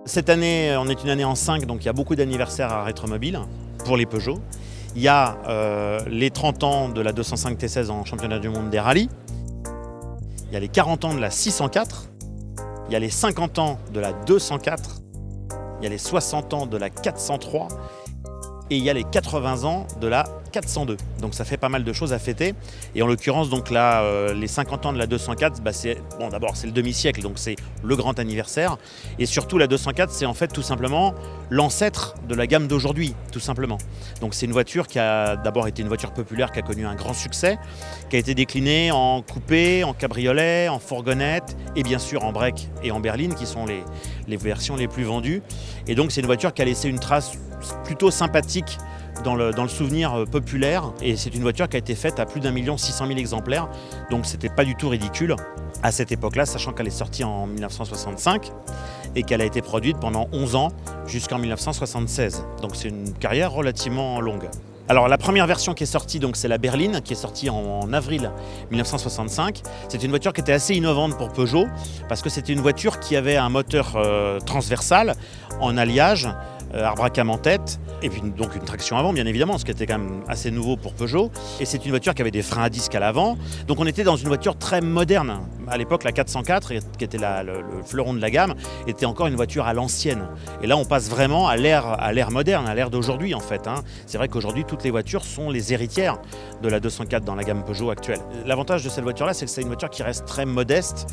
Cette année, on est une année en 5, donc il y a beaucoup d'anniversaires à Rétromobile pour les Peugeot. Il y a les 30 ans de la 205 T16 en championnat du monde des rallyes. Il y a les 40 ans de la 604. Il y a les 50 ans de la 204. Il y a les 60 ans de la 403. Et il y a les 80 ans de la 402. Donc ça fait pas mal de choses à fêter. Et en l'occurrence, donc là, les 50 ans de la 204, d'abord c'est le demi-siècle, donc c'est le grand anniversaire. Et surtout la 204, c'est en fait tout simplement l'ancêtre de la gamme d'aujourd'hui, tout simplement. Donc c'est une voiture qui a d'abord été une voiture populaire qui a connu un grand succès, qui a été déclinée en coupé, en cabriolet, en fourgonnette et bien sûr en break et en berline, qui sont les versions les plus vendues. Et donc c'est une voiture qui a laissé une trace plutôt sympathique dans le souvenir populaire, et c'est une voiture qui a été faite à plus d'1 600 000 exemplaires, donc c'était pas du tout ridicule à cette époque-là, sachant qu'elle est sortie en 1965 et qu'elle a été produite pendant 11 ans jusqu'en 1976, donc c'est une carrière relativement longue. Alors la première version qui est sortie, donc c'est la berline, qui est sortie en avril 1965. C'est une voiture qui était assez innovante pour Peugeot, parce que c'était une voiture qui avait un moteur transversal en alliage, arbre à cam en tête, et puis donc une traction avant bien évidemment, ce qui était quand même assez nouveau pour Peugeot. Et c'est une voiture qui avait des freins à disque à l'avant, donc on était dans une voiture très moderne. À l'époque, la 404, qui était le fleuron de la gamme, était encore une voiture à l'ancienne. Et là on passe vraiment à l'ère moderne, à l'ère d'aujourd'hui en fait. C'est vrai qu'aujourd'hui toutes les voitures sont les héritières de la 204 dans la gamme Peugeot actuelle. L'avantage de cette voiture-là, c'est que c'est une voiture qui reste très modeste,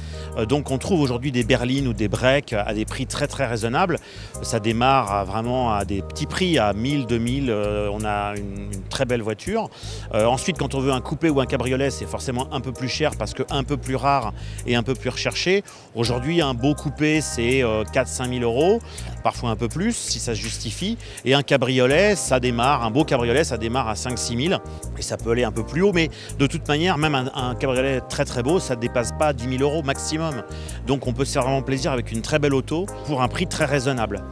donc on trouve aujourd'hui des berlines ou des breaks à des prix très très raisonnables. Ça démarre vraiment à des petits prix, à 1000, 2000, on a une très belle voiture. Ensuite, quand on veut un coupé ou un cabriolet, c'est forcément un peu plus cher parce qu'un peu plus rare et un peu plus recherché. Aujourd'hui, un beau coupé, c'est 4-5 000 €, parfois un peu plus, si ça se justifie. Et un cabriolet, un beau cabriolet, ça démarre à 5-6 000, et ça peut aller un peu plus haut, mais de toute manière, même un cabriolet très très beau, ça ne dépasse pas 10 000 € maximum. Donc on peut se faire vraiment plaisir avec une très belle auto pour un prix très raisonnable.